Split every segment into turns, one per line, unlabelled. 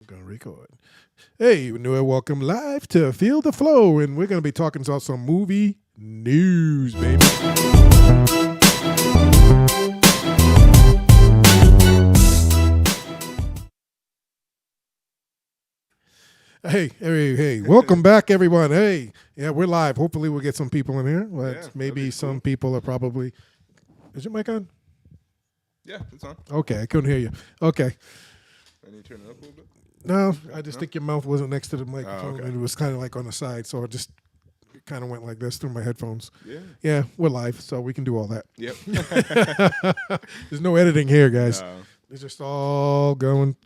Gonna record. Hey, welcome live to Feel the Flow, and we're gonna be talking about some movie news, baby. Hey, welcome back, everyone. Hey, yeah, we're live. Hopefully, we'll get some people in here. But
Yeah,
maybe
that'd be
some
cool.
people are probably. Is your mic on?
Yeah, it's on.
Okay, I couldn't hear you. Okay,
I need to turn it up a little bit.
no, I
Okay,
just
no?
think your mouth wasn't next to the
Oh,
microphone,
okay.
and it was kind of like on the side, so it just kind of went like this through my headphones.
Yeah.
Yeah, we're live, so we can do all that.
Yep.
There's no editing here, guys.
No.
It's just all going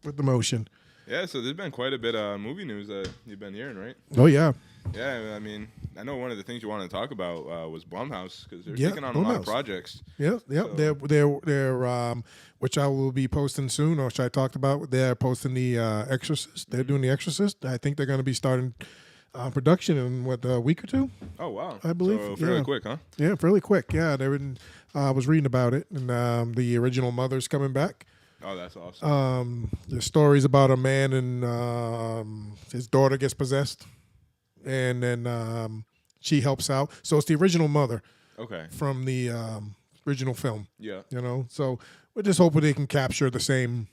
with the motion.
Yeah, so there's been quite a bit of movie news that you've been hearing, right?
Oh yeah,
Yeah, I mean, I know one of the things you wanted to talk about was Blumhouse because they're
Yeah,
taking on a lot of
Blumhouse.
projects.
yeah.
So-
They're which I will be posting soon, or which I talked about. They're posting the Exorcist. They're doing the Exorcist. I think they're going to be starting production in a week or two.
Oh, wow.
I believe,
So fairly
yeah.
quick, huh?
Yeah, fairly quick. Yeah, they were. I was reading about it, and the original mother's coming back.
Oh, that's awesome.
The story's about a man and his daughter gets possessed, and then she helps out. So it's the original mother
Okay.
from the original film,
Yeah.
So we're just hoping they can capture the same,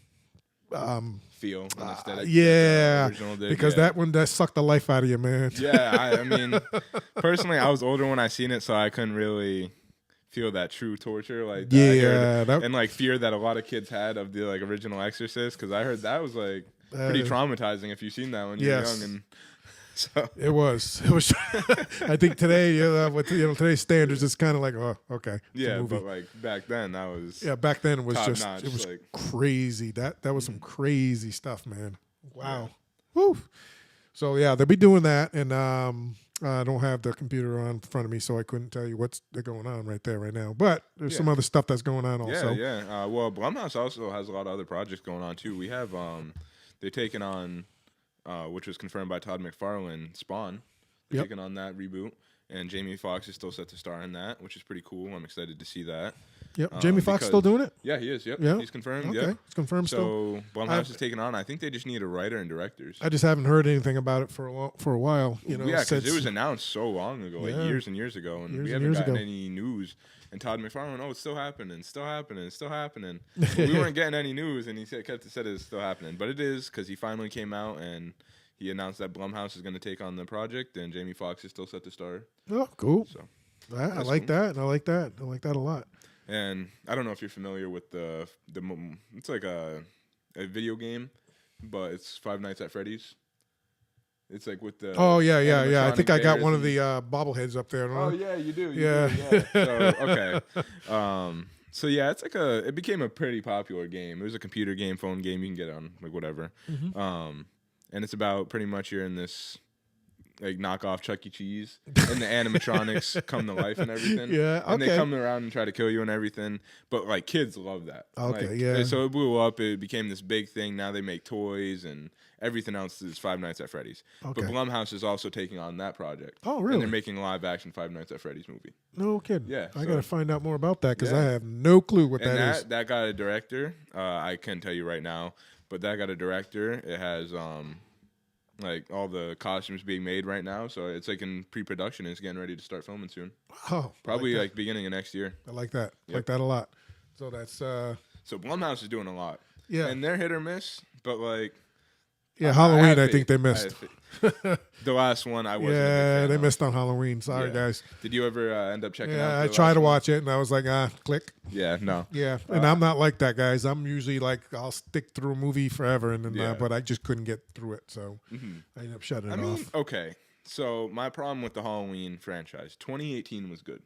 Feel and aesthetic. that the
yeah,
original did,
because
yeah.
that sucked the life out of you, man.
Yeah, I mean, personally, I was older when I seen it, so I couldn't really feel that true torture, like that I
Yeah,
heard,
that-
and like fear that a lot of kids had of the like original Exorcist, because I heard that was like pretty
Uh,
traumatizing if you've seen that when you're
yes.
young, and so
It was. It was. I think today, with today's standards, it's kind of like, oh, okay, it's a
yeah,
movie.
but like back then that was
Yeah, back then it was
top
just
notch,
it was
like-
crazy. That was some crazy stuff, man. Wow. Woo. So yeah, they'll be doing that, and I don't have the computer on in front of me, so I couldn't tell you what's going on right there right now. But there's
Yeah.
some other stuff that's going on also.
yeah. Well, Blumhouse also has a lot of other projects going on too. We have they're taking on, which was confirmed by Todd McFarlane, Spawn. They're
Yep.
taking on that reboot, and Jamie Foxx is still set to star in that, which is pretty cool. I'm excited to see that.
Yep. Jamie Foxx still
because-
doing it?
Yeah, he is. Yep,
Yeah.
he's confirmed.
Okay,
Yep.
it's confirmed still.
So Blumhouse is taking on. I think they just need a writer and directors.
I just haven't heard anything about it for a while.
Yeah, because
since-
it was announced so long ago, like
Yeah.
years and years ago, and
Years
we
and
haven't
years
gotten
ago.
any news. And Todd McFarlane, it's still happening, still happening, still happening. But we weren't getting any news, and he said it's still happening, but it is because he finally came out and he announced that Blumhouse is going to take on the project, and Jamie Foxx is still set to star.
Oh, cool.
So
I
that's
like
cool.
that. I like that. I like that a lot.
And I don't know if you're familiar with it's like a video game, but it's Five Nights at Freddy's. It's like with the
Oh yeah. I think I got
animatronic
one of
bears
the bobbleheads up there.
Oh yeah, you do.
Yeah.
Yeah. So okay. So yeah, it's like it became a pretty popular game. It was a computer game, phone game. You can get it on like whatever. And it's about pretty much you're in this like knockoff Chuck E. Cheese, and the animatronics come to life and everything.
Yeah,
And they
okay.
come around and try to kill you and everything. But like kids love that.
Okay,
Like,
yeah.
So it blew up. It became this big thing. Now they make toys and everything else is Five Nights at Freddy's.
Okay.
But Blumhouse is also taking on that project.
Oh,
And
really?
they're making a live action Five Nights at Freddy's movie.
No kidding.
Yeah,
I
so-
got to find out more about that because
Yeah.
I have no clue what
And
that is.
that got a director. I can't tell you right now, but that got a director. It has like all the costumes being made right now, so it's like in pre-production. It's getting ready to start filming soon,
Oh,
probably
I like
like beginning of next year.
that. I like that.
Yep.
Like that a lot. So that's
So Blumhouse is doing a lot.
yeah.
And they're hit or miss, but like
Yeah,
I
Halloween.
have
I think
faith.
they
I
missed.
have faith. The last one I wasn't. a big
Yeah,
fan
they
of.
missed on Halloween. Sorry,
Yeah.
guys.
Did you ever end up checking out?
Yeah, I
the
tried
last
to
one?
watch it and I was like, click.
Yeah, no.
Yeah, and I'm not like that, guys. I'm usually like I'll stick through a movie forever, and then
Yeah.
but I just couldn't get through it, so I ended up shutting it
I mean,
off.
okay. So my problem with the Halloween franchise, 2018 was good.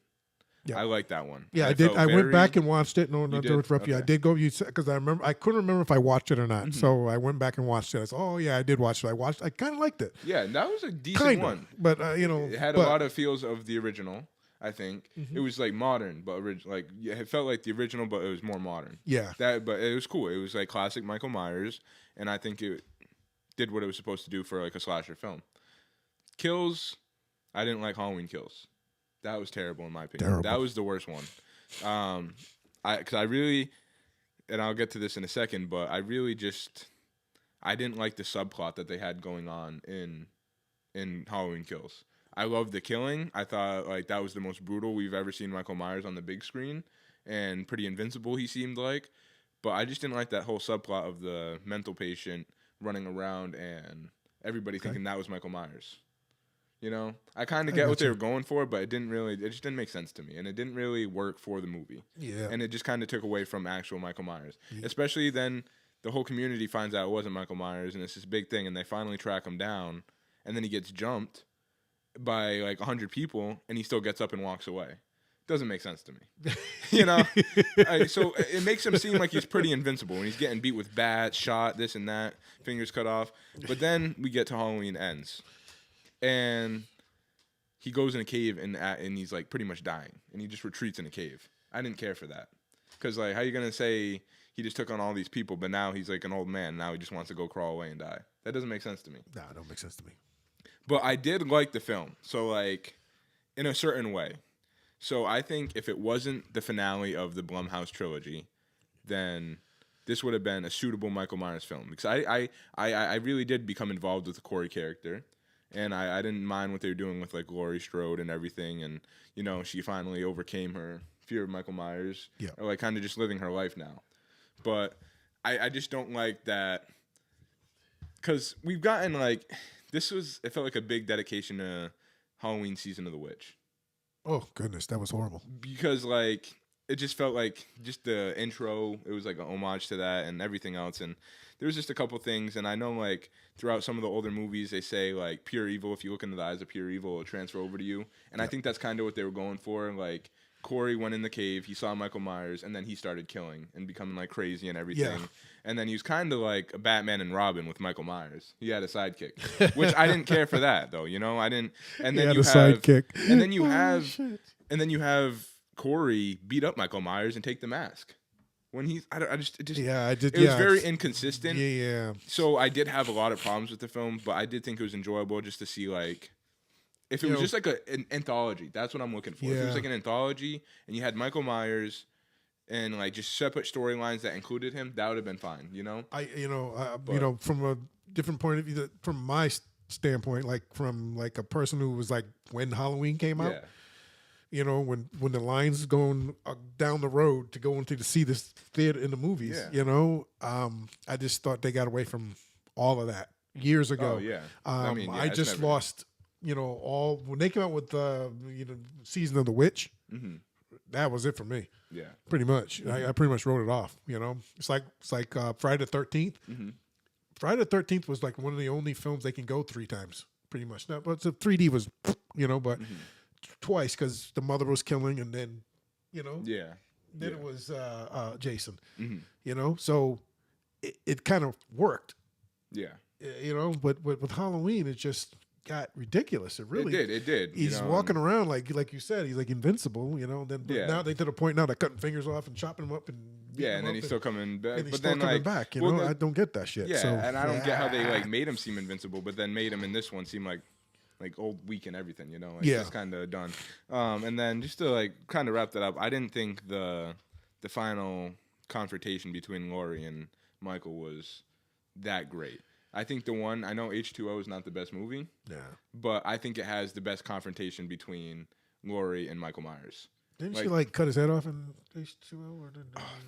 Yeah.
I like that one.
Yeah,
And
I did.
felt
I went
very-
back and watched it. No, not
did?
to interrupt you. I
Okay.
did go. You because I remember. I couldn't remember if I watched it or not.
Mm-hmm.
So I went back and watched it. I said, "Oh yeah, I did watch it. I kind of liked it.
Yeah, that was a decent
Kind
one.
of, but
It had
but,
a lot of feels of the original. I think it was like modern, but like yeah, it felt like the original, but it was more modern.
Yeah,
But it was cool. It was like classic Michael Myers, and I think it did what it was supposed to do for like a slasher film. Kills, I didn't like Halloween Kills. That was terrible in my opinion.
Terrible.
That was the worst one. I really, and I'll get to this in a second, but I really just I didn't like the subplot that they had going on in Halloween Kills. I loved the killing. I thought like that was the most brutal we've ever seen Michael Myers on the big screen, and pretty invincible he seemed like. But I just didn't like that whole subplot of the mental patient running around and everybody thinking that was Michael Myers. You know, I kind of get what they were going for, but it just didn't make sense to me, and it didn't really work for the movie.
Yeah.
And it just kind of took away from actual Michael Myers. Yeah. Especially then the whole community finds out it wasn't Michael Myers, and it's this big thing, and they finally track him down, and then he gets jumped by like 100 people, and he still gets up and walks away. Doesn't make sense to me. You know? So it makes him seem like he's pretty invincible, and he's getting beat with bats, shot, this and that, fingers cut off. But then we get to Halloween Ends. And he goes in a cave and he's like pretty much dying, and he just retreats in a cave. I didn't care for that, because like how you gonna say he just took on all these people, but now he's like an old man, now he just wants to go crawl away and die? That doesn't make sense to me.
Nah, it don't make sense to me.
But I did like the film, so like in a certain way. So I think if it wasn't the finale of the Blumhouse trilogy, then this would have been a suitable Michael Myers film, because I really did become involved with the Corey character. And I didn't mind what they were doing with like Laurie Strode and everything, and you know she finally overcame her fear of Michael Myers, or like kind of just living her life now. But I just don't like that, because we've gotten like it felt like a big dedication to Halloween Season of the Witch.
Oh goodness, that was horrible.
Because like it just felt like just the intro, it was like an homage to that and everything else, and there was just a couple things. And I know like throughout some of the older movies they say like pure evil, if you look into the eyes of pure evil, it'll transfer over to you. And I think that's kind of what they were going for. Like Corey went in the cave, he saw Michael Myers, and then he started killing and becoming like crazy and everything. And then he was kind of like a Batman and Robin with Michael Myers. He had a sidekick, which I didn't care for that though, you know. I didn't. And then you have sidekick. And then you have and then you have Corey beat up Michael Myers and take the mask. When it was very inconsistent.
Yeah.
So I did have a lot of problems with the film, but I did think it was enjoyable just to see like if it was just like an anthology. That's what I'm looking for. If it was like an anthology and you had Michael Myers and like just separate storylines that included him, that would have been fine. You know.
From a different point of view, from my standpoint, like from like a person who was like when Halloween came out. Yeah. You know, when the line's going down the road to go into to see this theater in the movies, you know, I just thought they got away from all of that years ago.
Oh, yeah.
I just lost, you know, when they came out with Season of the Witch, that was it for me.
Yeah.
Pretty much. I pretty much wrote it off, you know. It's like Friday the 13th. Friday the 13th was like one of the only films they can go 3 times, pretty much. Now, but the 3D was, you know, but... twice, because the mother was killing, and then, you know, then it was Jason, you know, so it kind of worked, you know, but with Halloween it just got ridiculous. It did. He's walking around like you said, he's like invincible, you know. Then now they to the point now they're cutting fingers off and chopping them up and
and then he's still coming back.
But then coming back, you know, I don't get that shit.
Yeah,
so,
and I don't get how they like made him seem invincible, but then made him in this one seem like old, weak, and everything, you know, like just kind of done. And then just to like kind of wrap that up, I didn't think the final confrontation between Laurie and Michael was that great. I think I know H2O is not the best movie, but I think it has the best confrontation between Laurie and Michael Myers.
Didn't she like cut his head off in H2O? Or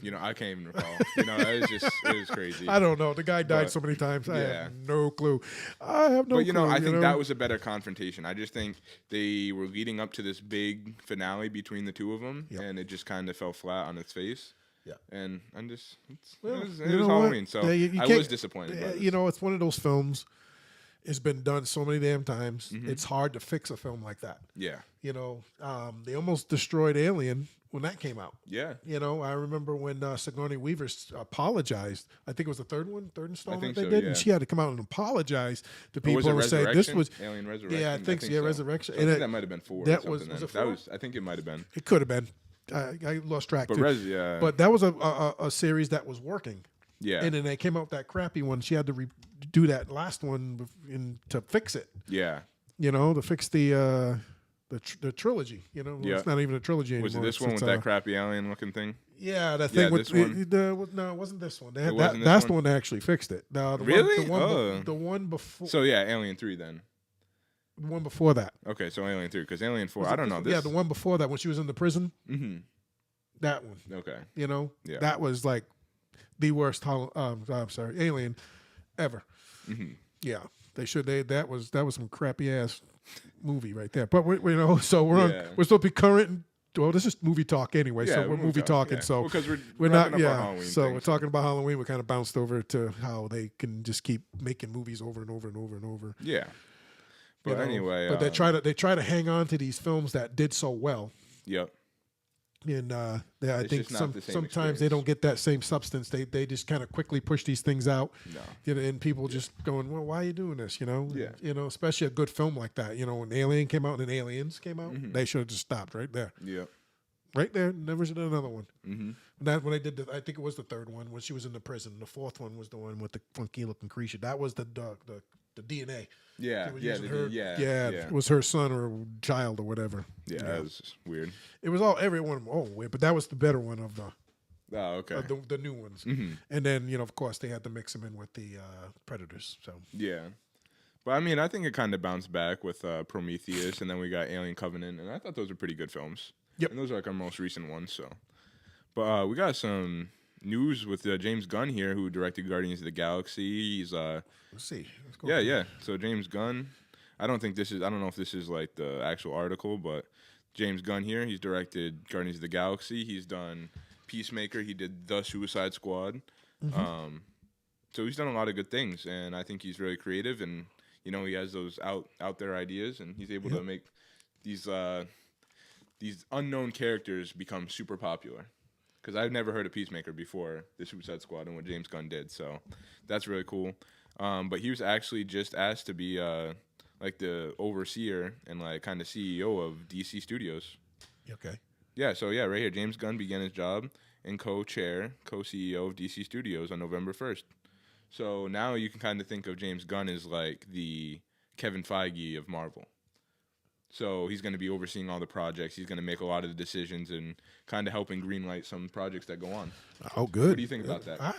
you know, I can't even recall. You know, it was crazy.
I don't know. The guy died so many times. I have no clue. I have no clue.
But, you know, I think that was a better confrontation. I just think they were leading up to this big finale between the two of them, and it just kind of fell flat on its face. Yeah. And I'm just, it was Halloween, so I was disappointed.
You know, it's one of those films. It's been done so many damn times. It's hard to fix a film like that. Yeah. You know, they almost destroyed Alien when that came out. Yeah. You know, I remember when Sigourney Weaver apologized. I think it was the third installment they did. And she had to come out and apologize to people and say this was
Alien Resurrection.
Yeah, I think so.
Resurrection. I think that might have been 4.
That was it 4?
I think it might have been.
It could have been. I lost track.
But
too. But that was a series that was working.
Yeah.
And then they came out with that crappy one. She had to do that last one to fix it.
Yeah.
You know, to fix the the trilogy. You know,
Yeah.
it's not even a trilogy anymore.
Was it this one with that crappy alien looking thing?
Yeah, that thing with
this one?
no, it wasn't this one. They had,
wasn't this
that's
one?
the one that actually fixed it. No,
Really?
The one before.
So yeah, Alien 3 then.
The one before that.
Okay, so Alien 3 because Alien 4,
Was
I
it
don't
this
know
one?
this.
Yeah, the one before that when she was in the prison.
Mm-hmm.
That one.
Okay.
You know,
Yeah.
that was like the worst. I'm sorry, Alien ever.
Mm-hmm.
Yeah, they should. That was some crappy ass movie right there. But we know, so we're
Yeah.
on. We're supposed to be current. Well, this is movie talk anyway,
Yeah,
so we're movie talking.
Yeah.
So
because
we're
wrapping
not.
up our
Yeah,
Halloween
so
thing,
we're talking about Halloween. We kind of bounced over to how they can just keep making movies over and over and over and over.
Yeah. But
you know?
anyway,
but they try to hang on to these films that did so well.
Yep.
And I
It's
think
just not the same
sometimes they
experience.
don't get that same substance. They just kind of quickly push these things out.
No.
You know, and people just going, well, why are you doing this? You know,
Yeah.
You know, especially a good film like that. You know, when Alien came out and Aliens came out,
Mhm.
they should have just stopped right there,
Yep.
right there. Never should have done another one.
Mm-hmm.
That when they did, I think it was the third one when she was in the prison. The fourth one was the one with the funky looking creature. That was the DNA.
Yeah.
They were
Yeah.
using her,
Yeah.
it was her son or child or whatever.
Yeah. That was just weird.
It was all everyone weird, but that was the better one of the
Oh, okay.
the new ones.
Mm-hmm.
And then of course they had to mix them in with the Predators. So
Yeah. But I mean, I think it kind of bounced back with Prometheus, and then we got Alien Covenant, and I thought those were pretty good films.
Yep.
And those are like our most recent ones. So, but we got some news with James Gunn here, who directed Guardians of the Galaxy. He's
let's see. Let's go
yeah. So James Gunn. I don't know if this is like the actual article, but James Gunn here. He's directed Guardians of the Galaxy. He's done Peacemaker. He did The Suicide Squad.
Mm-hmm.
So he's done a lot of good things, and I think he's really creative, and he has those out there ideas, and he's able to make these unknown characters become super popular. Because I've never heard of Peacemaker before the Suicide Squad and what James Gunn did, so that's really cool. But he was actually just asked to be like the overseer and like kind of CEO of DC Studios.
Okay.
Yeah, so yeah, right here, James Gunn began his job and co-CEO of DC Studios on November 1st. So now you can kind of think of James Gunn as like the Kevin Feige of Marvel. So he's going to be overseeing all the projects. He's going to make a lot of the decisions and kind of helping greenlight some projects that go on.
Oh, good.
What do you think about that?
I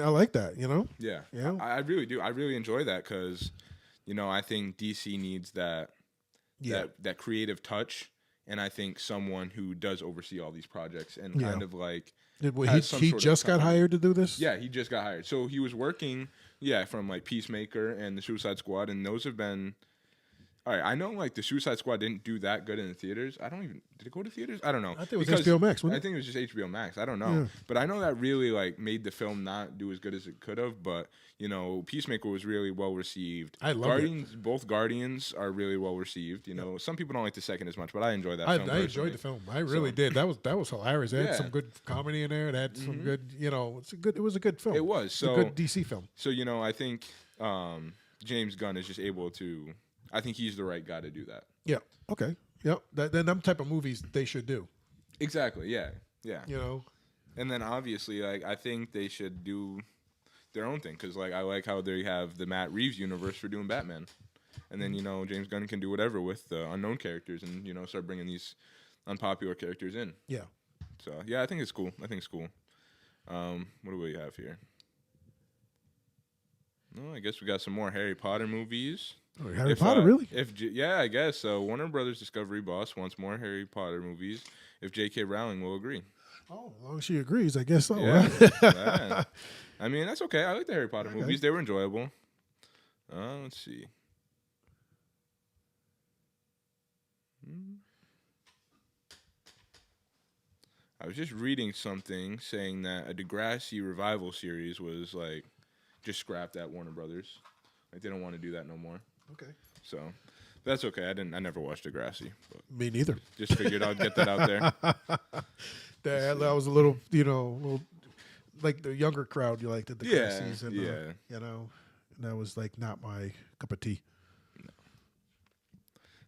like that.
Yeah.
Yeah.
I really do. I really enjoy that because, I think DC needs that creative touch, and I think someone who does oversee all these projects and kind of like has some
He
sort of
just got
company.
hired to do this.
Yeah, he just got hired. So he was working, from like Peacemaker and the Suicide Squad, and those have been. All right, I know like the Suicide Squad didn't do that good in the theaters. Did it go to theaters? I don't know.
I think it was HBO Max. Wasn't
I
it?
think it was just HBO Max. I don't know,
Yeah.
but I know that really like made the film not do as good as it could have. But Peacemaker was really well received.
I loved
Guardians. Both Guardians are really well received. Some people don't like the second as much, but I enjoy that.
I
film
enjoyed
personally.
the film. I really did. That was hilarious. It had
Yeah.
some good comedy in there. It had some good. It was a good film.
It was
It's
so
a good DC film.
So I think James Gunn is just able to. I think he's the right guy to do that.
Yeah. Okay. Yep. Then them type of movies they should do.
Exactly. Yeah. Yeah.
And
then obviously, like I think they should do their own thing because, like, I like how they have the Matt Reeves universe for doing Batman, and then James Gunn can do whatever with the unknown characters and start bringing these unpopular characters in.
Yeah.
So yeah, I think it's cool. What do we have here? No, I guess we got some more Harry Potter movies.
Oh, Harry Potter, really?
I guess so. Warner Brothers Discovery boss wants more Harry Potter movies if J.K. Rowling will agree.
Oh, as long as she agrees, I guess so.
Yeah.
Right?
Yeah. I mean, that's okay. I like the Harry Potter movies. They were enjoyable. Let's see. I was just reading something saying that a Degrassi revival series was like just scrapped at Warner Brothers. Like they don't want to do that no more.
Okay.
So that's okay. I never watched Degrassi, but
Me neither.
just figured I'd get that out there.
That was a little, like the younger crowd. You liked the Degrassi's and that was like not my cup of tea.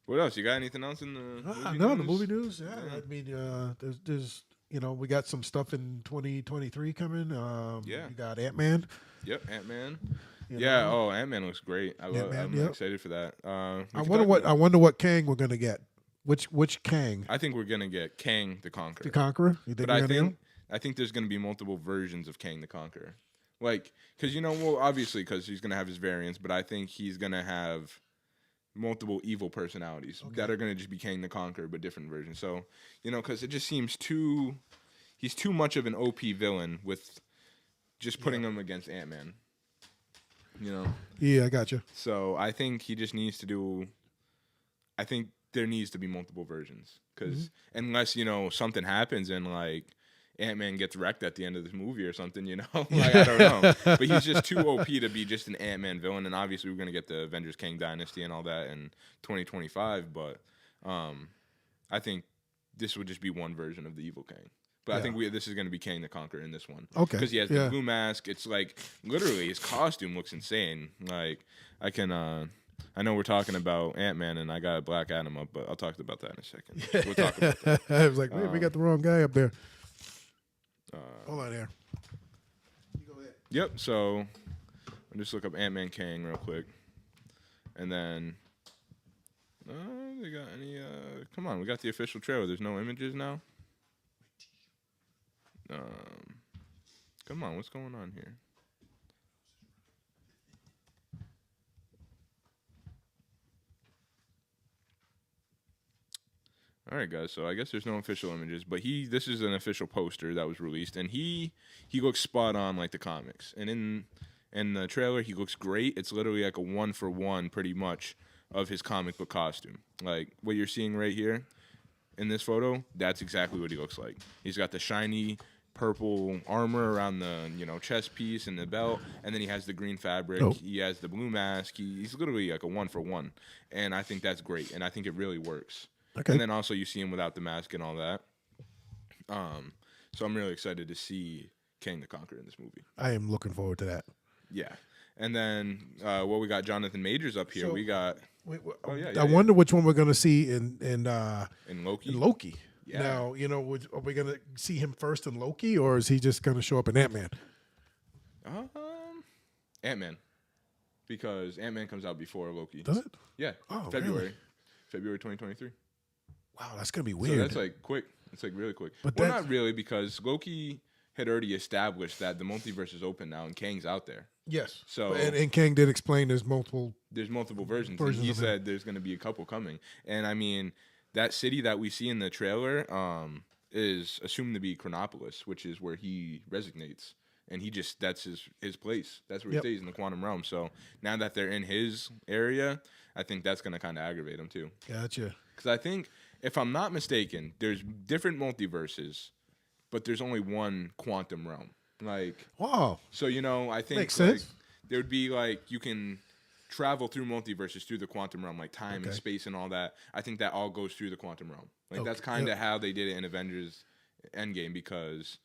What else? You got anything else in the movie
No,
news?
the movie news. Yeah, I mean, there's we got some stuff in 2023 coming.
Yeah.
We got Ant-Man.
Yep, Ant-Man.
you
Yeah,
know.
Ant-Man looks great. I'm
Ant-Man, yep.
excited for that.
I wonder what Kang we're gonna get. Which Kang?
I think we're gonna get Kang the Conqueror.
The Conqueror? You think
But
we're
I
gonna get him?
think there's gonna be multiple versions of Kang the Conqueror. Like, because well, obviously, because he's gonna have his variants, but I think he's gonna have multiple evil personalities that are gonna just be Kang the Conqueror, but different versions. So, because it just seems he's too much of an OP villain with just putting him against Ant-Man.
Yeah, I got you.
So I think he just needs to do. I think there needs to be multiple versions because unless something happens and like Ant-Man gets wrecked at the end of this movie or something, like I don't know. But he's just too OP to be just an Ant-Man villain, and obviously we're gonna get the Avengers Kang Dynasty and all that in 2025. But I think this would just be one version of the evil Kang. But I think this is going to be Kang the Conqueror in this one.
Okay.
Because he has the blue mask. It's like, literally, his costume looks insane. Like, I know we're talking about Ant-Man, and I got Black Adam up, but I'll talk about that in a second. We'll talk about that.
I was like, wait, we got the wrong guy up there. Hold on here. You go ahead.
Yep, so I'll just look up Ant-Man Kang real quick. And then, they got any, come on, we got the official trailer. There's no images now? Come on, what's going on here? All right, guys. So I guess there's no official images, but this is an official poster that was released, and he looks spot on like the comics. And in the trailer, he looks great. It's literally like a 1-for-1, pretty much, of his comic book costume. Like what you're seeing right here in this photo, that's exactly what he looks like. He's got the shiny purple armor around the chest piece and the belt, and then he has the green fabric. He has the blue mask. He's literally like a 1-for-1, and I think that's great, and I think it really works.
Okay.
And then also you see him without the mask and all that. So I'm really excited to see Kang the Conqueror in this movie.
I am looking forward to that.
Yeah, and then we got Jonathan Majors up here.
So,
we got.
I wonder which one we're going to see in
Loki.
In Loki.
Yeah.
Now, are we going to see him first in Loki, or is he just going to show up in Ant-Man?
Ant-Man, because Ant-Man comes out before Loki.
Does it?
Yeah.
Oh,
February.
really?
February 2023.
Wow, that's going to be weird.
So that's like quick. It's like really quick.
But
not really, because Loki had already established that the multiverse is open now and Kang's out there.
Yes.
So
and Kang did explain there's multiple
versions. And he said there's going to be a couple coming. And I mean, that city that we see in the trailer is assumed to be Chronopolis, which is where he resignates. And that's his place. That's where he stays, in the quantum realm. So now that they're in his area, I think that's going to kind of aggravate him too.
Gotcha.
Because I think, if I'm not mistaken, there's different multiverses, but there's only one quantum realm. Like,
wow.
So I think
makes sense.
There would be you can travel through multiverses through the quantum realm, like time and space and all that. I think that all goes through the quantum realm. Like that's kind of how they did it in Avengers Endgame, because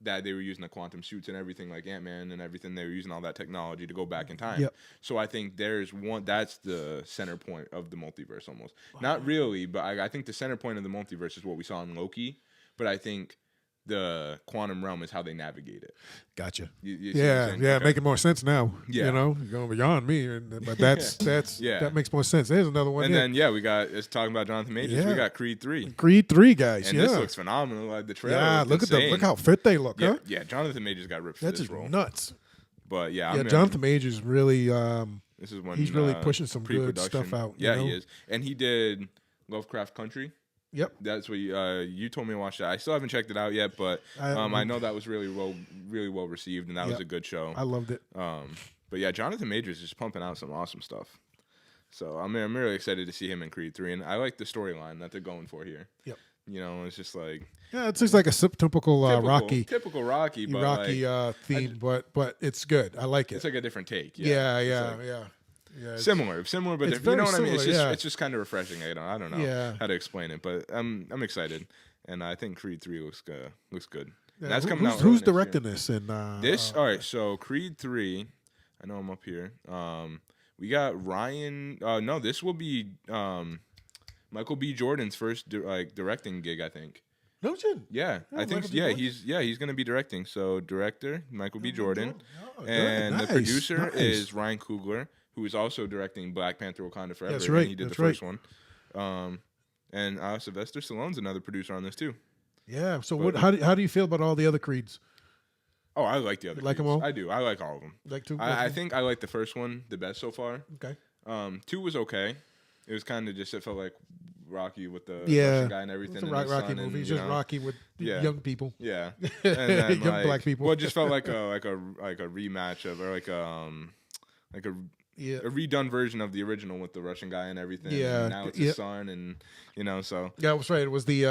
that they were using the quantum suits and everything, like Ant-Man and everything. They were using all that technology to go back in time.
Yep.
So I think that's the center point of the multiverse almost. Wow. Not really, but I think the center point of the multiverse is what we saw in Loki. But I think the quantum realm is how they navigate it.
Gotcha.
You see what I'm saying?
Okay. Making more sense now.
Yeah.
You're going beyond me, but that's that makes more sense. There's another one.
And then we got, it's talking about Jonathan Majors. We got Creed 3.
Creed 3 guys.
And this looks phenomenal. Like the trailer.
Yeah, look how fit they look.
Yeah,
huh?
yeah. Jonathan Majors got ripped for
That's
this role.
Nuts.
But
Jonathan Majors really.
This is when
he's really pushing some good stuff out.
Yeah, he is, and he did Lovecraft Country.
Yep,
that's what you told me to watch that. I still haven't checked it out yet, but I know that was really well received, and that was a good show.
I loved it.
But yeah, Jonathan Majors is pumping out some awesome stuff. So I'm really excited to see him in Creed 3, and I like the storyline that they're going for here.
Yep.
It's just like
it's just like a typical Rocky,
but
theme, but it's good. I like it.
It's like a different take.
Yeah.
Similar, but you know what I mean. It's just kind of refreshing. I don't know
Yeah.
how to explain it, but I'm excited, and I think Creed 3 looks good.
Yeah,
that's coming out.
Who's directing this? And
this? All right, so Creed 3. I know I'm up here. We got Ryan. No, this will be Michael B. Jordan's first directing gig, I think.
No shit.
Yeah, I think. Yeah, he's gonna be directing. So director Michael B. Jordan, and the producer is Ryan Coogler, who is also directing Black Panther: Wakanda Forever.
That's right.
And he did the first one. And Sylvester Stallone's another producer on this too.
Yeah. So
But-
what? How do you feel about all the other Creeds?
Oh, I like the other.
You like 'em
Creeds.
all?
I do. I like all of them.
Like two?
I think I like the first one the best so far.
Okay.
2 was okay. It was kind of just, it felt like Rocky with the
Yeah.
Russian guy and everything.
It's a
and his
Rocky
son
movie.
and,
It's
you
just
know,
Rocky with
Yeah.
young people.
Yeah, and then,
Young black people.
Well, it just felt like a rematch of, or like a
Yeah.
redone version of the original with the Russian guy and everything.
Yeah,
And now it's
yeah.
his son, and so
Yeah, that's right. It was the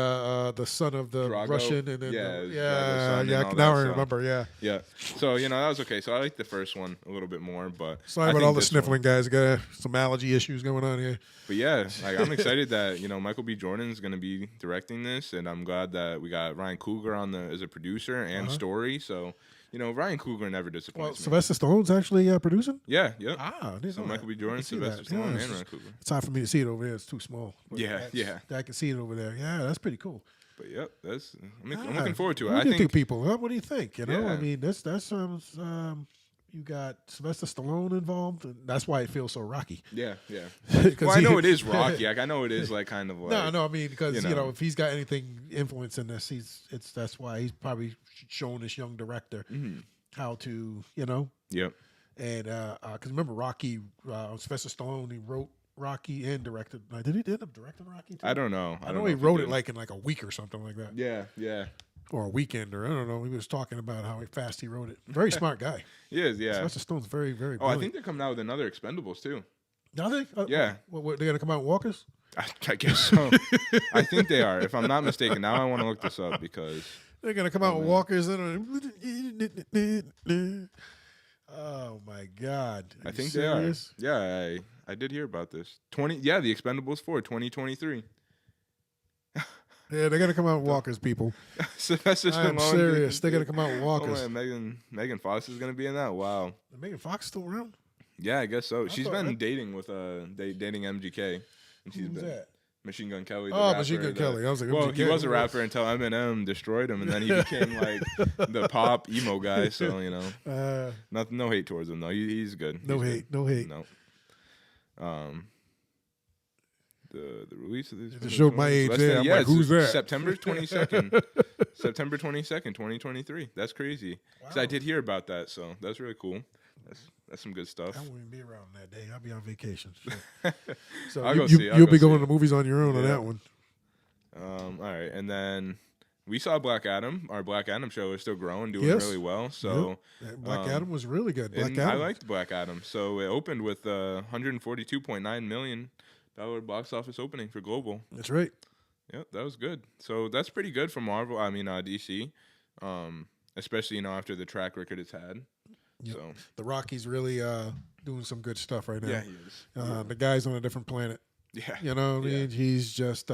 son of the
Drago?
Russian, and then
Yeah, it was Drago's
yeah,
son and
yeah.
all
Now
that,
I
so-
remember. Yeah.
yeah. So that was okay. So I like the first one a little bit more, but
Sorry
I
about
think
all the
this
sniffling guys. Got some allergy issues going on here.
But yeah, like, I'm excited that Michael B. Jordan is going to be directing this, and I'm glad that we got Ryan Coogler as a producer and story. So Ryan Coogler never
Well,
disappoints me.
Sylvester Stallone's actually producing.
Yeah, yep.
Ah, I didn't
So
know
Michael
that.
B. Jordan,
I can see
Sylvester
that.
Stallone,
Yeah,
and
it's
Ryan
just-
Coogler.
It's hard for me to see it over there. It's too small. But
Yeah,
that's-
yeah.
I can see it over there. Yeah, that's pretty cool.
But yep, I'm
Ah,
looking forward to it.
What
I
do you
think
people? Huh? What do you think? I
Yeah.
mean, that's you got Sylvester Stallone involved, and that's why it feels so Rocky.
yeah.
'Cause
Well, I
he-
know it is Rocky. Like I know it is like kind of like
No, I mean because
you know.
if he's got anything influence in this, that's why he's probably showing this young director how to
Yep.
and because remember Rocky, Sylvester Stallone, he wrote Rocky and directed. Did he end up directing Rocky too?
I don't know.
I
don't
know he
if
wrote
did.
it like in like a week or something like that,
Yeah.
or a weekend, or I don't know. He was talking about how fast he wrote it. Very smart guy.
He is. Yeah.
Sylvester Stallone's very, very.
Oh, I
brilliant.
think they're coming out with another Expendables too.
Are they?
Yeah.
What, they're gonna come out in Walkers?
I guess so. I think they are, if I'm not mistaken. Now I want to look this up because
They're gonna come out with Walkers. Oh my God!
I
you
think
serious?
they are. Yeah, I did hear about this. Yeah, the Expendables 4, 2023.
Yeah, they're gonna come out with Walkers, people.
Sylvester
I'm
Stallone.
serious. They're gonna come out with
Oh
Walkers.
man, Megan Fox is gonna be in that. Wow.
Is Megan Fox still around?
Yeah, I guess so. She's
thought
been
that-
dating with dating MGK, and she's
Who's
been
that?
Machine Gun Kelly. The
Oh,
rapper,
Machine Gun Kelly. I was like,
well,
MGK,
he was a
who
rapper until Eminem destroyed him, and then he became like the pop emo guy. So no hate towards him though. He's good.
No
He's
hate.
good.
No hate.
No. The release of this.
It just showed my age
Less
there.
than-
I'm
yeah,
like,
it's
who's that?
September 22nd. September 22nd, 2023. That's crazy. 'Cause I
Wow.
did hear about that, so that's really cool. That's some good stuff.
I won't even be around that day. I'll be on vacation. So
I'll
you,
go see it. I'll
you'll
go
be
see
going
it.
to movies on your own on
Yeah.
that one.
All right, and then we saw Black Adam. Our Black Adam show is still growing, doing
Yes.
really well. So
Black Adam was really good. Black
and
Adam.
I liked Black Adam. So it opened with $142.9 million box office opening for global.
That's right.
Yep, that was good. So that's pretty good for Marvel. I mean DC, especially after the track record it's had.
Yep.
So
The Rocky's really doing some good stuff right now.
yeah, he is.
The guy's on a different planet.
Yeah,
You know what I
Yeah.
mean? He's just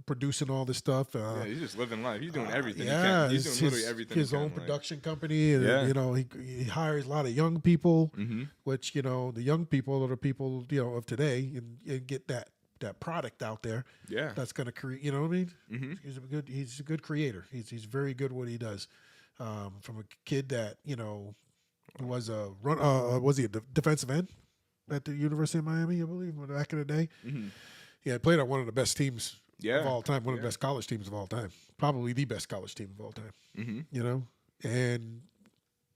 producing all this stuff.
yeah, he's just living life. He's doing everything.
Yeah,
He's doing literally everything.
His
he
own
can, like.
production company, and
Yeah.
he hires a lot of young people,
Mhm.
which the young people are the people of today, and get that product out there.
Yeah.
That's going to create. You know what I mean?
Mhm.
He's a good creator. He's very good at what he does. From a kid that who was was he a defensive end at the University of Miami, I believe, back in the day.
Mhm.
Yeah, played on one of the best teams
Yeah.
of all time, one of the
Yeah.
best college teams of all time, probably the best college team of all time.
Mhm.
And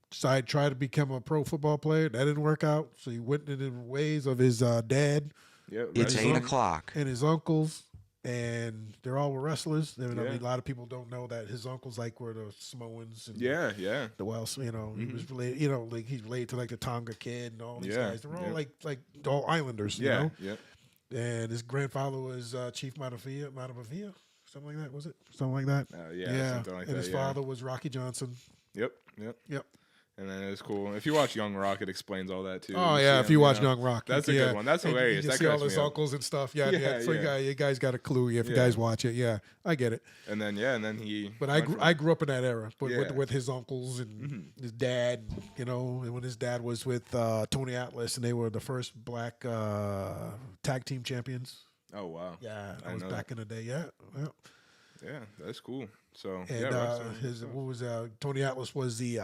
decided to try to become a pro football player. That didn't work out, so he went in the ways of his dad
Yep.
It's
right.
8 o'clock.
and his uncles, and they're all wrestlers. I mean,
Yeah.
a lot of people don't know that his uncles were the Samoans and
Yeah. Yeah.
the Welsh. He was related. Like he's related to like the Tonga kid and all these
Yeah,
guys. They're all
yeah.
like all islanders.
Yeah.
You know?
Yeah.
And his grandfather was Chief Matavia, something like that. Was it something like that?
Yeah. Something like
and
that.
his
yeah.
father was Rocky Johnson.
Yep. Yep.
Yep.
And then it's cool. If you watch Young Rock, it explains all that too.
Oh
You
yeah,
see
if you
him,
watch
know.
Young Rock,
That's a
yeah.
good one. That's
And
hilarious.
You
That
see all
cracks
his
me up.
uncles and stuff. Yeah,
Yeah,
So
yeah.
you guys got a clue if you
Yeah.
guys watch it. Yeah, I get it.
And then he.
But
went from-
I grew up in that era with,
Yeah.
with his uncles and his dad. And when his dad was with Tony Atlas, and they were the first black tag team champions.
Oh wow.
Yeah, that
I
was
know
back in the day. Yeah.
Yeah, that's cool. So
And
yeah, Rockstar.
Tony Atlas was the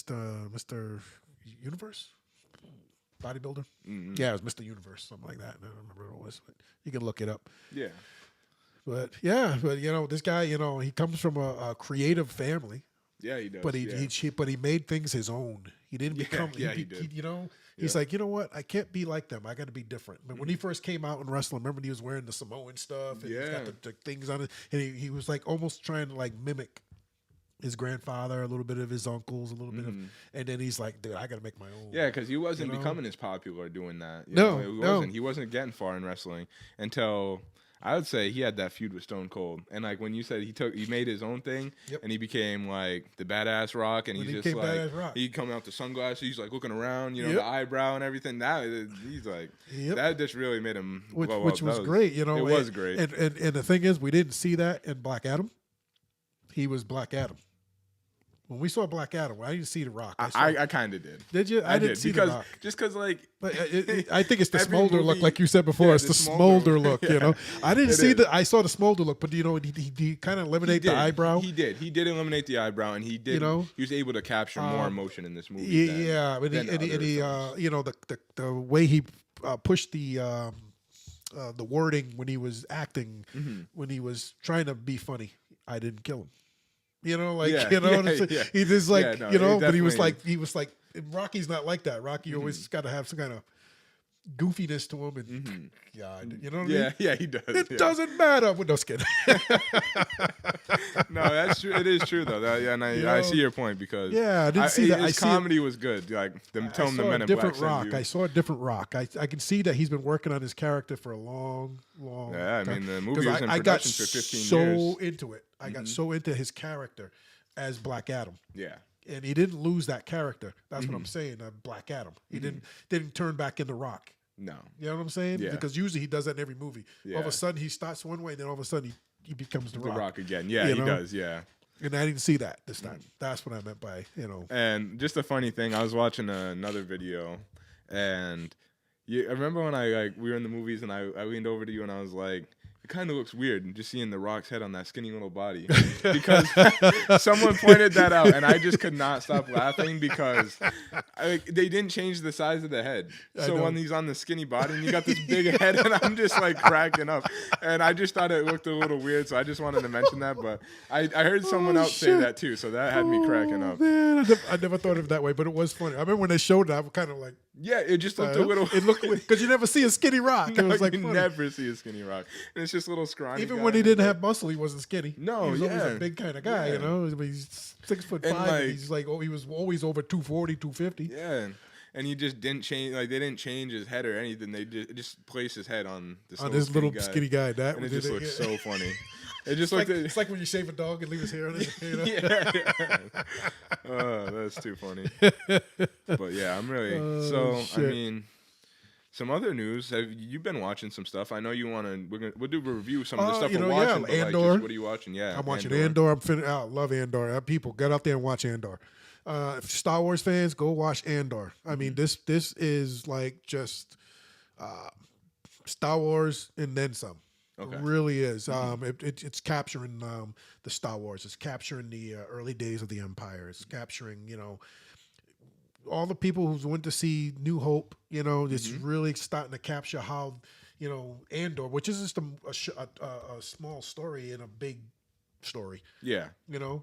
Mr. Universe. bodybuilder.
Mm-hmm.
Yeah, it was Mr. Universe, something like that. I don't remember what it was, but you can look it up.
Yeah.
But yeah, but this guy, he comes from a creative family,
Yeah, he does.
but
yeah.
he made things his own. He didn't
Yeah,
become.
yeah, he did.
He's like, you know what? I can't be like them. I got to be different. But when he first came out in wrestling, remember when he was wearing the Samoan stuff and he's got the things on it, and he was like almost trying to like mimic his grandfather, a little bit of his uncles, a little bit of, and then he's like, dude, I got to make my own.
Yeah, because he wasn't becoming as popular doing that.
No,
He wasn't getting far in wrestling until I would say he had that feud with Stone Cold. And like when you said he made his own thing and he became like the badass Rock, and he's just like he coming out with the sunglasses, he's like looking around, the eyebrow and everything. Now he's like that just really made him blow up.
Which was great,
It was great.
And the thing is, we didn't see that in Black Adam. He was Black Adam. When we saw Black Adam, I didn't see The Rock.
I kind of did.
Did you? I didn't see The Rock.
Just because, like...
But I think it's the smolder
movie,
look, like you said before. It's the smolder look, I didn't see I saw the smolder look, but, he kind of eliminated the eyebrow.
He did. He did eliminate the eyebrow, and he did. He was able to capture more emotion in this movie.
Yeah, and he the way he pushed the wording when he was acting, when he was trying to be funny, I didn't kill him. He just like, but he was like, Rocky's not like that. Rocky always got to have some kind of goofiness to him, and you know what I mean?
Yeah, he does.
It doesn't matter with no skin.
No, that's true. It is true though. And I see your point because
I didn't see that.
His comedy was good. Like them telling the Men in Black.
I saw a different Rock. I can see that he's been working on his character for a long time.
Yeah, I mean the movie was in production for 15 years.
I got so into it. I got so into his character as Black Adam.
Yeah.
And he didn't lose that character. That's what I'm saying. Black Adam. He didn't turn back into Rock.
No.
You know what I'm saying?
Yeah.
Because usually he does that in every movie.
Yeah.
All of a sudden he starts one way, then all of a sudden he becomes the Rock.
The Rock again. Yeah, he does. Yeah.
And I didn't see that this time. That's what I meant by,
And just a funny thing, I was watching another video, and I remember when we were in the movies, and I leaned over to you and I was like, it kind of looks weird just seeing The Rock's head on that skinny little body, because someone pointed that out, and I just could not stop laughing because they didn't change the size of the head. So when he's on the skinny body and you got this big head, and I'm just like cracking up, and I just thought it looked a little weird, so I just wanted to mention that. But I heard someone else say that too, so that had me cracking up.
Man, I never thought of it that way, but it was funny. I remember when they showed it, I was kind of like,
yeah, it just looked a little.
It looked because you never see a skinny Rock.
No,
it was like
you
funny.
never see a skinny Rock, and it's just little scrawny.
Even
guy.
when he didn't have muscle, he wasn't skinny.
No,
he was always a big kind of guy. He's 6'5". And he's like, he was always over 240, 250.
Yeah, and he just didn't change. Like they didn't change his head or anything. They just placed his head on this little
skinny guy.
And it just looked so funny. It just looked.
It's like when you shave a dog and leave his hair on it.
Yeah. Oh, that's too funny. But yeah, I'm really I mean. Some other news. Have you been watching some stuff? I know you want to. We'll do a review of some of the stuff we're watching. But
Andor.
like, just, what are you watching? Yeah,
I'm watching Andor. I love Andor. People, get out there and watch Andor. Star Wars fans, go watch Andor. I mean, this is like just Star Wars and then some. Okay. It really is. It's capturing the Star Wars. It's capturing the early days of the Empire. It's capturing all the people who went to see New Hope, it's really starting to capture how, Andor, which is just a small story in a big story.
Yeah.
And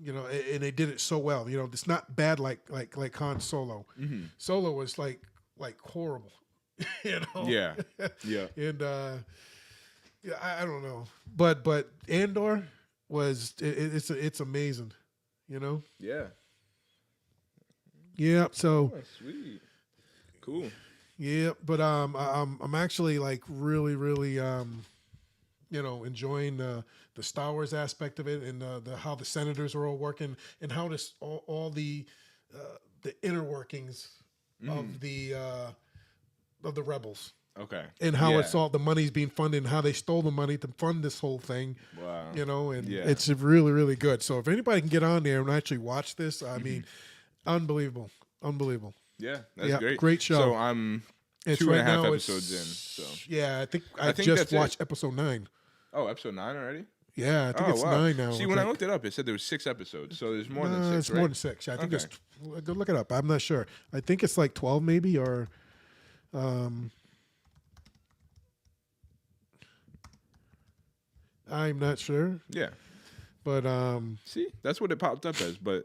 they did it so well. It's not bad like Han Solo. Mm-hmm. Solo was like horrible.
Yeah. Yeah.
And I don't know, but Andor was it's amazing.
Yeah.
Yeah, so
sweet, cool.
Yeah, but I'm actually like really enjoying the Star Wars aspect of it, and the how the senators are all working, and how this all the inner workings of the rebels.
Okay.
And how it's all the money's being funded, and how they stole the money to fund this whole thing.
Wow.
It's really good. So if anybody can get on there and actually watch this, I mean. Unbelievable.
Yeah, that's great.
Great show.
So I'm 2.5 episodes in. So
yeah, I just watched episode 9.
Oh, episode 9 already?
Yeah, I think it's 9 now.
See, when I looked it up, it said there was 6 episodes. So there's more than 6.
It's more than 6. I think it's. Go look it up. I'm not sure. I think it's like 12 maybe, or Um, I'm not sure,
Yeah.
but
See, that's what it popped up as. But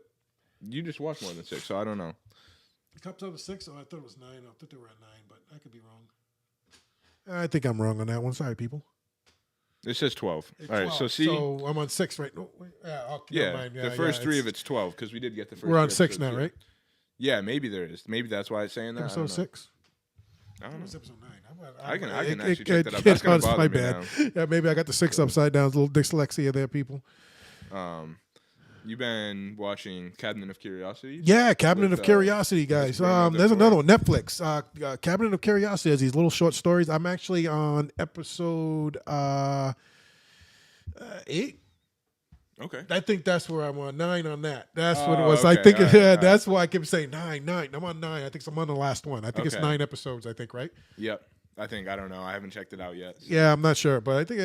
you just watched more than 6, so I don't know.
Cups up to 6. Oh, I thought it was 9. I thought they were at 9, but I could be wrong. I think I'm wrong on that one. Sorry, people.
It says 12.
It's
All right,
12.
so see,
So I'm on 6 right now. Yeah, okay, never
yeah,
mind.
the first 3 of it's 12 because we did get the first.
We're on
3
6
episodes,
now,
yeah.
right?
Yeah, maybe there is. Maybe that's why it's saying that. I
Episode
don't know.
6.
I don't
It
know.
was episode 9.
I can actually check that out. That's gonna bother
my
me
bad.
now.
Yeah, maybe I got the 6 upside down. It's a little dyslexia there, people.
You've been watching Cabinet of Curiosities?
Yeah, Cabinet
With,
of Curiosity, guys. There's another one, Netflix. Cabinet of Curiosity has these little short stories. I'm actually on episode 8.
Okay.
I think that's where I'm on 9 on that. That's what it
Oh,
was. I
okay.
think
All right.
that's why I kept saying 9. I'm on 9. I think I'm on the last one. I think it's
Okay.
9 episodes. I think, right?
Yep. I don't know. I haven't checked it out yet.
Yeah, I'm not sure, but I think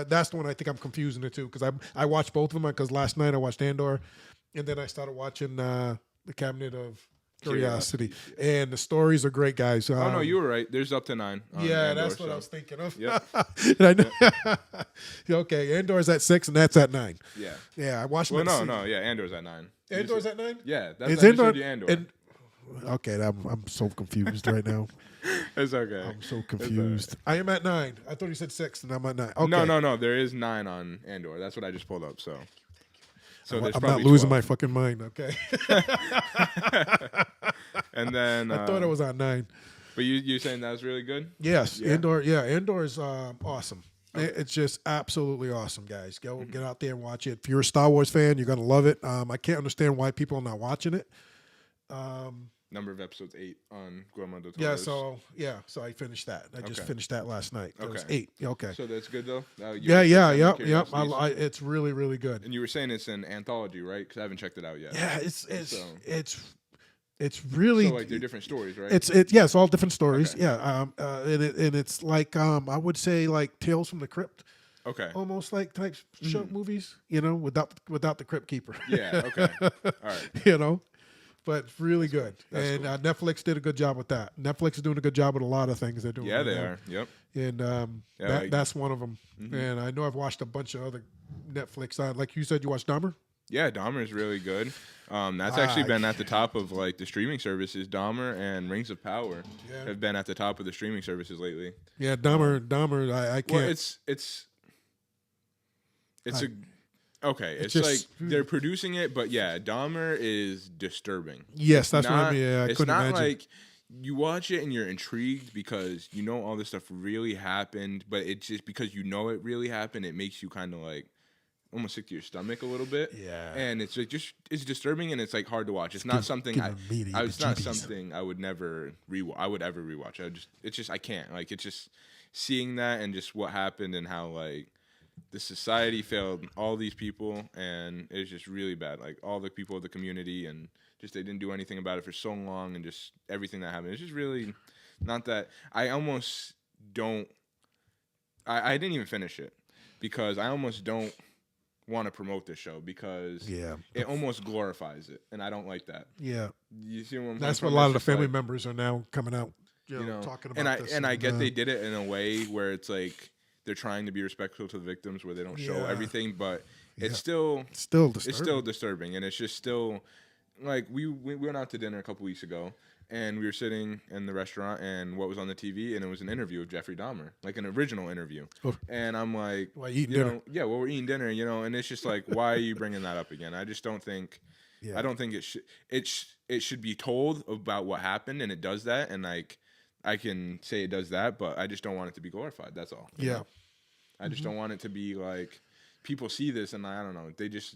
that's the one I think I'm confusing the two because I watched both of them because last night I watched Andor, and then I started watching the Cabinet of Curiosity, and the stories are great, guys.
Oh, no, you were right. There's up to 9. on
Yeah,
Andor,
that's what
so-
I was thinking of.
Yep.
And I know- okay, Andor's at 6 and that's at 9.
Yeah.
Yeah, I watched.
Well,
them
no. Yeah, Andor's at 9.
Andor's at 9.
Yeah. That's
It's
I just
Andor.
showed you Andor.
Okay, I'm so confused right now.
It's okay.
I'm so confused. I am at 9. I thought you said 6, and I'm at 9. Okay.
No. There is 9 on Andor. That's what I just pulled up. So there's
I'm not
probably
losing
12.
my fucking mind. Okay.
And then
I thought I was on 9.
But you're saying that was really good?
Yes,
Yeah.
Andor. Yeah, Andor is awesome. It's just absolutely awesome, guys. Go
Mm-hmm.
get out there and watch it. If you're a Star Wars fan, you're gonna love it. I can't understand why people are not watching it.
Number of episodes 8 on Guillermo del
Yeah,
Toro's.
so I finished that. I just
Okay.
finished that last night. It was
Okay.
8. Yeah, okay.
So that's good though.
Yeah.
Yep.
It's really, really good.
And you were saying it's an anthology, right? Because I haven't checked it out yet.
Yeah,
So-
it's really
So like they're different stories, right?
it's all different stories.
Okay.
Yeah, and it's like I would say like Tales from the Crypt,
Okay.
almost like type show movies. Without the Crypt Keeper.
Yeah. Okay. All right.
But really good.
That's
And
cool.
Netflix did a good job with that. Netflix is doing a good job with a lot of things they're doing.
Yeah,
right
they
now.
are. Yep.
And
Yeah, like-
that's one of them.
Mhm.
And I know I've watched a bunch of other Netflix. Like you said, you watched Dahmer.
Yeah, Dahmer is really good. That's actually been at the top of like the streaming services. Dahmer and Rings of Power
Yeah.
have been at the top of the streaming services lately.
Yeah, Dahmer. I can't.
Well, it's okay. It's
just-
like they're producing it, but yeah, Dahmer is disturbing.
yes, that's what I
Not-
mean. Yeah, I
it's
couldn't
not
imagine.
like you watch it and you're intrigued because you know all this stuff really happened, but it's just because you know it really happened, it makes you kind of like almost sick to your stomach a little bit.
Yeah.
And it's like it's disturbing and it's like hard to watch. It's not something it's not
heebie-jeebies.
something I would never I would ever rewatch. I can't. Like it's just seeing that and just what happened and how like the society failed all these people and it's just really bad. Like all the people of the community and just they didn't do anything about it for so long and just everything that happened. It's just really not that I almost don't I didn't even finish it because I almost don't want to promote this show because
Yeah.
it almost glorifies it and I don't like that.
Yeah.
You see what I'm
That's
coming
what a
from?
lot of
It's
the
just
family
like,
members are now coming out,
you know,
talking about
and I
this.
and I get they did it in a way where it's like they're trying to be respectful to the victims where they don't show
Yeah.
everything, but
Yeah.
it's still
still disturbing.
it's still disturbing and it's just still like we went out to dinner a couple weeks ago and we were sitting in the restaurant and what was on the TV and it was an interview of Jeffrey Dahmer, like an original interview.
Oh.
And I'm like,
Why you eating
you
dinner?
know, yeah, well we're eating dinner, you know, and it's just like why are you bringing that up again? I just don't think
Yeah.
I don't think it should be told about what happened and it does that and like I can say it does that, but I just don't want it to be glorified. That's all. you
Yeah.
know? I just don't want it to be like people see this and I don't know.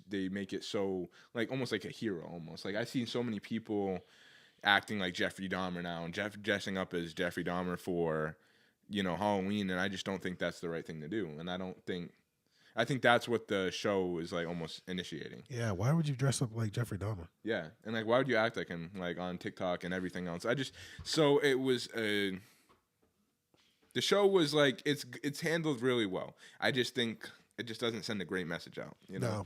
They make it so like almost like a hero almost. Like I've seen so many people acting like Jeffrey Dahmer now and dressing up as Jeffrey Dahmer for, you know, Halloween and I just don't think that's the right thing to do. And I think that's what the show is like almost initiating.
Yeah. Why would you dress up like Jeffrey Dahmer?
Yeah. And like why would you act like him like on TikTok and everything else? So it was the show was like it's handled really well. I just think it just doesn't send a great message out, you know.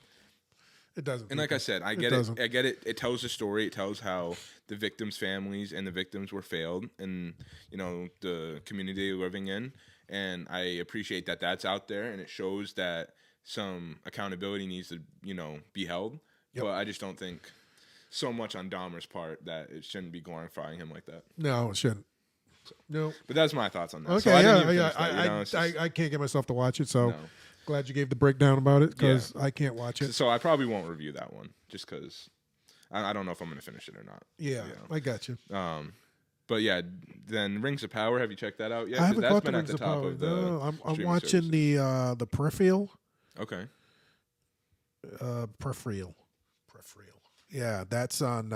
No. It doesn't.
And like I
people.
said, I
It
get it.
doesn't.
I get it. It tells a story. It tells how the victims' families and the victims were failed, and the community they're living in. And I appreciate that that's out there, and it shows that some accountability needs to be held.
Yep.
But I just don't think so much on Dahmer's part that it shouldn't be glorifying him like that.
No, it shouldn't. No.
But that's my thoughts on that.
Okay,
So I didn't
yeah,
even
yeah.
finish that, it's just-
I can't get myself to watch it, so
No.
glad you gave the breakdown about it because I can't watch it.
So I probably won't review that one just because I don't know if I'm going to finish it or not.
Yeah, I got you.
But yeah, then Rings of Power. Have you checked that out yet?
I
'Cause
haven't
that's
caught the
been at
Rings
the
of
top
Power.
of the.
No, I'm
streaming
watching
services.
the Peripheral.
Okay.
Peripheral. Yeah, that's on.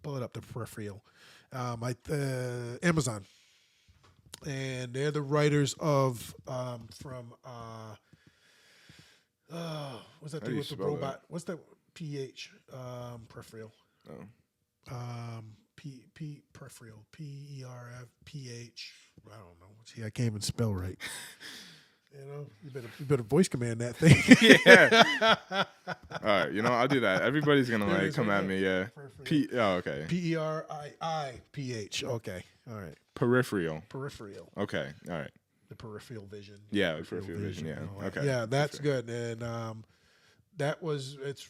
Pull it up. The Peripheral. Amazon, and they're the writers of from. What's that
How do
do
you
with the
spell
robot?
that?
What's that? PH. Peripheral.
Oh.
Peripheral. PERFPH. I don't know. See, I can't even spell right. You better voice command that thing.
Yeah. All right. I'll do that. Everybody's gonna
There it is,
come
right
at me. Yeah.
Peripheral.
Okay.
PERIIPH. Okay. All right.
Peripheral.
Peripheral.
Okay. All right.
The peripheral vision.
Yeah. Peripheral vision. Yeah.
and all that.
Okay.
Yeah, that's good. And it's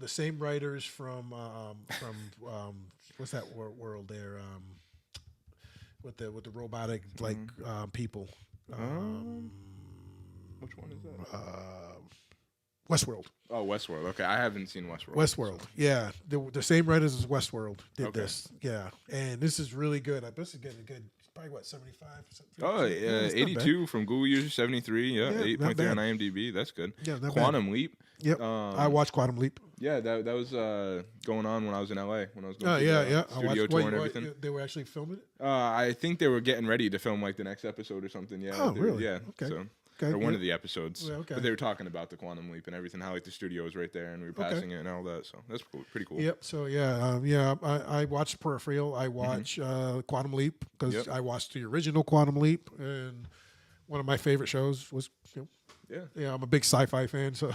the same writers from what's that world there? With the robotic people.
Which one is that?
Westworld.
Oh, Westworld. Okay, I haven't seen Westworld.
Westworld. Yeah, the same writers as Westworld did
Okay.
this. Yeah, and this is really good. This is getting good. Probably what 75.
Oh, yeah,
it's not bad.
82 from Google user 73. Yeah,
Yeah,
8.3 on
not
IMDb. That's good.
Yeah, not bad.
Quantum Leap.
Yep. I watched Quantum Leap.
Yeah, that was going on when I was in LA when I was going
Oh
to
yeah,
the
yeah.
studio tour and everything.
They were actually filming it.
I think they were getting ready to film like the next episode or something. Yeah.
Oh, really?
Yeah.
Okay.
So,
Okay,
or one
yeah.
of the episodes.
Yeah, okay.
But they were talking about the Quantum Leap and everything, how like the studio was right there and we were
Okay.
passing it and all that. So that's cool, pretty cool.
Yep. So I watched Peripheral. I watched Quantum Leap because
Yep.
I watched the original Quantum Leap, and one of my favorite shows was.
Yeah.
I'm a big sci-fi fan, so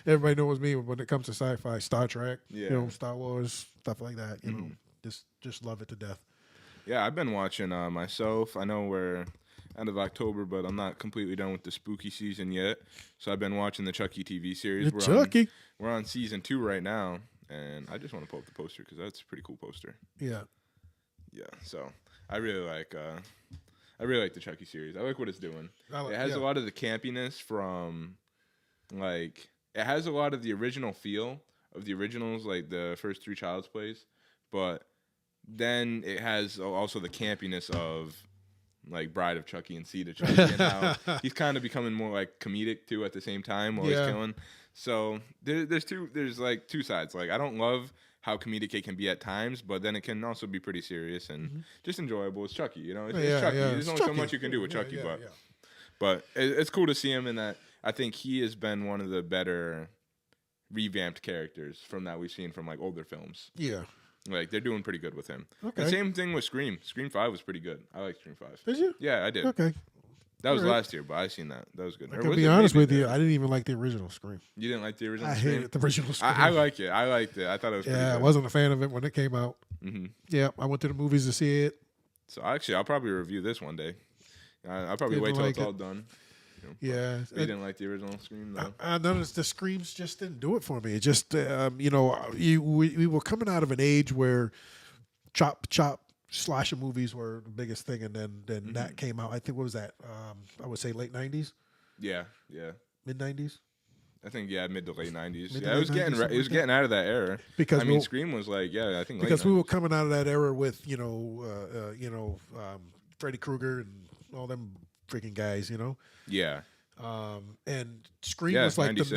everybody knows me when it comes to sci-fi, Star Trek,
Yeah.
Star Wars, stuff like that. Just love it to death.
Yeah, I've been watching myself. I know we're end of October, but I'm not completely done with the spooky season yet. So I've been watching the Chucky TV series. We're on season 2 right now, and I just want to pull up the poster because that's a pretty cool poster.
Yeah.
Yeah, so I really like the Chucky series. I like what it's doing. It has a lot of the campiness from it has a lot of the original feel of the originals, like the first 3 Child's Plays, but then it has also the campiness of like Bride of Chucky and Seed of Chucky, and how he's kind of becoming more like comedic too at the same time while he's killing. So there's two sides. Like I don't love how comedic it can be at times, but then it can also be pretty serious and just enjoyable. It's Chucky, It's Chucky. There's only so much you can do with Chucky, but it's cool to see him in that. I think he has been one of the better revamped characters from that we've seen from like older films.
Yeah.
Like they're doing pretty good with him.
Okay.
And same thing with Scream. Scream 5 was pretty good. I like Scream 5.
Did you?
Yeah, I did.
Okay.
That was
All right.
last year, but I seen that. That was good.
I can be honest with you, I didn't even like the original Scream.
You didn't like the original
I
Scream?
hated the original Scream.
I like it. I liked it. I thought it was pretty
I
good.
wasn't a fan of it when it came out.
Mm-hmm.
Yeah, I went to the movies to see it.
So actually, I'll probably review this one day. I'll probably
Didn't
wait till
like
it's
it.
all done.
Yeah.
You didn't like the original Scream, though?
None of the Screams just didn't do it for me. It just, we were coming out of an age where chop slasher movies were the biggest thing, and then that came out. I think what was that? I would say late 90s,
Yeah.
mid 90s.
I think mid to late 90s.
Mid to
Yeah, it was
late 90s,
getting
something
it was
like
getting out of that era.
Because
I mean, Scream was like I think
because
late
we
90s.
were coming out of that era with Freddy Krueger and all them freaking guys,
Yeah.
And Scream
Yeah,
was like
96.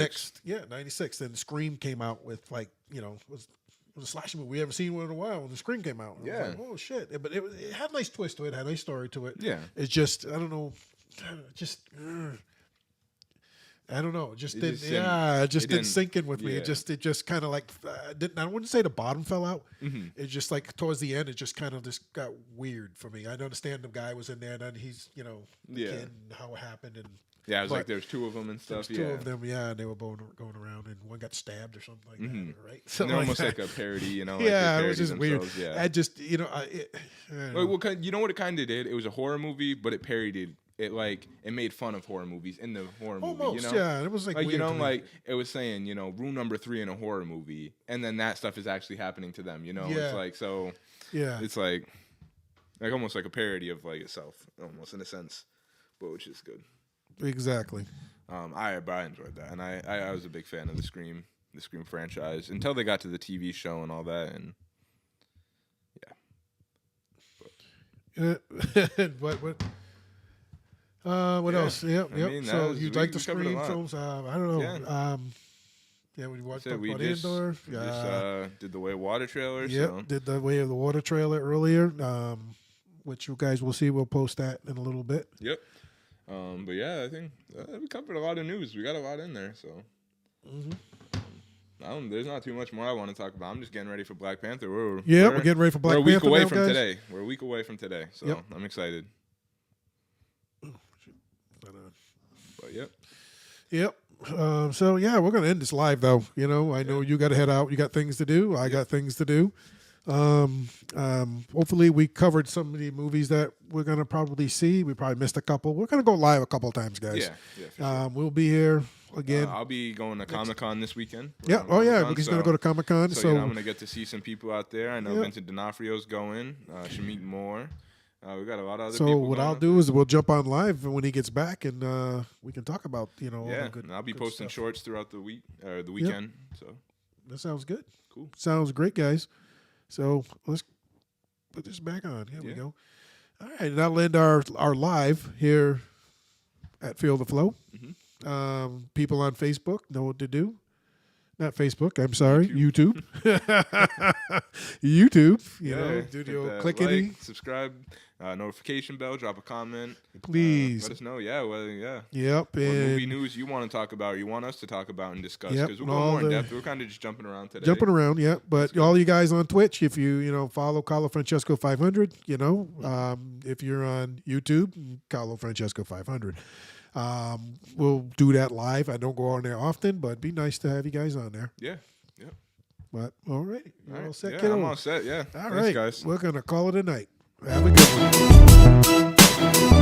the next, 96. And Scream came out with was a slasher movie we haven't seen one in a while when the Scream came out. And I was like, oh shit! But it had a nice twist to it, had a nice story to it.
Yeah.
It's just I don't know, I don't know. It just didn't. It just didn't sink in with me.
yeah.
It just kind of like didn't. I wouldn't say the bottom fell out.
Mm-hmm.
It just like towards the end, it just kind of just got weird for me. I understand the guy was in there, and then he's a kid and how it happened, and
Yeah, it was like
But
there's two of them and stuff.
there's
Yeah.
two of them, yeah, and they were both going around, and one got stabbed or something like
Mhm.
that, right?
And
Something
they're almost
that.
like a parody, you know?
Yeah,
like
it was just weird.
Yeah.
I just, you know, I don't know.
Well, you know what it kind of did? It was a horror movie, but it parodied it. Like it made fun of horror movies in the horror movie.
Almost,
You know?
yeah. It was like
Like
weird
you know,
to me.
like it was saying, you know, rule number 3 in a horror movie, and then that stuff is actually happening to them. You know,
Yeah.
it's like so.
yeah,
It's like almost like a parody of like itself, almost in a sense, but which is good.
exactly.
I enjoyed that, and I was a big fan of the Scream franchise until they got to the TV show and all that, and
What
Yeah,
else? Yep,
I
yep.
mean, that
So
was-
you
we-
like the
we covered a
Scream
lot.
films? I don't know.
Yeah.
Yeah, we watched
said we
about
just
Andor.
did the Way of Water trailer.
Yep,
So
did the Way of the Water trailer earlier, which you guys will see. We'll post that in a little bit.
yep. But yeah, I think we covered a lot of news. We got a lot in there, so. There's not too much more I want to talk about. I'm just getting ready for Black Panther. We're
getting ready for Black
We're a week
Panther
away
now,
from
guys.
today. We're a week away from today, so
Yep.
I'm excited.
But,
But yep.
Yep. So yeah, we're gonna end this live though. You know, I know you got to head out. You got things to do. I got things to do. Hopefully we covered some of the movies that we're gonna probably see. We probably missed a couple. We're gonna go live a couple times, guys.
Yeah. For sure.
We'll be here again.
I'll be going to Comic-Con this weekend. We're
Yeah.
going to
Oh yeah.
Comic-Con,
He's gonna go to Comic Con.
So,
So,
you know, I'm gonna get to see some people out there. I know
Yeah.
Vincent D'Onofrio's going. Shamik Moore. We got a lot of other
so
people.
what
going
I'll
up
do is we'll jump on live when he gets back, and we can talk about all
Yeah,
the good.
and I'll be
good
posting
stuff.
shorts throughout the week or the weekend. So
That sounds good.
Cool.
Sounds great, guys. So let's put this back on. Here we
Yeah.
go. All right, and that'll end our live here at Feel the Flow.
Mhm.
People on Facebook know what to do. Not Facebook. I'm sorry, YouTube. YouTube. You know,
hit
studio
that
clickety.
like, subscribe, notification bell, drop a comment.
Please.
Let us know. Yeah.
Yep.
What movie
And
news you want to talk about, or you want us to talk about and discuss?
Yep,
Because we're
and
going
all
more in
the-
depth. We're kind of just jumping around today.
jumping around, yeah. But
good.
all you guys on Twitch, if you follow Carlo Francesco 500, if you're on YouTube, Carlo Francesco 500. We'll do that live. I don't go on there often, but it'd be nice to have you guys on there.
Yeah.
But all right, you're
All
all
right.
set,
Yeah,
kiddo?
I'm all set. Yeah.
All
Thanks,
right,
guys.
we're gonna call it a night. Have a good one.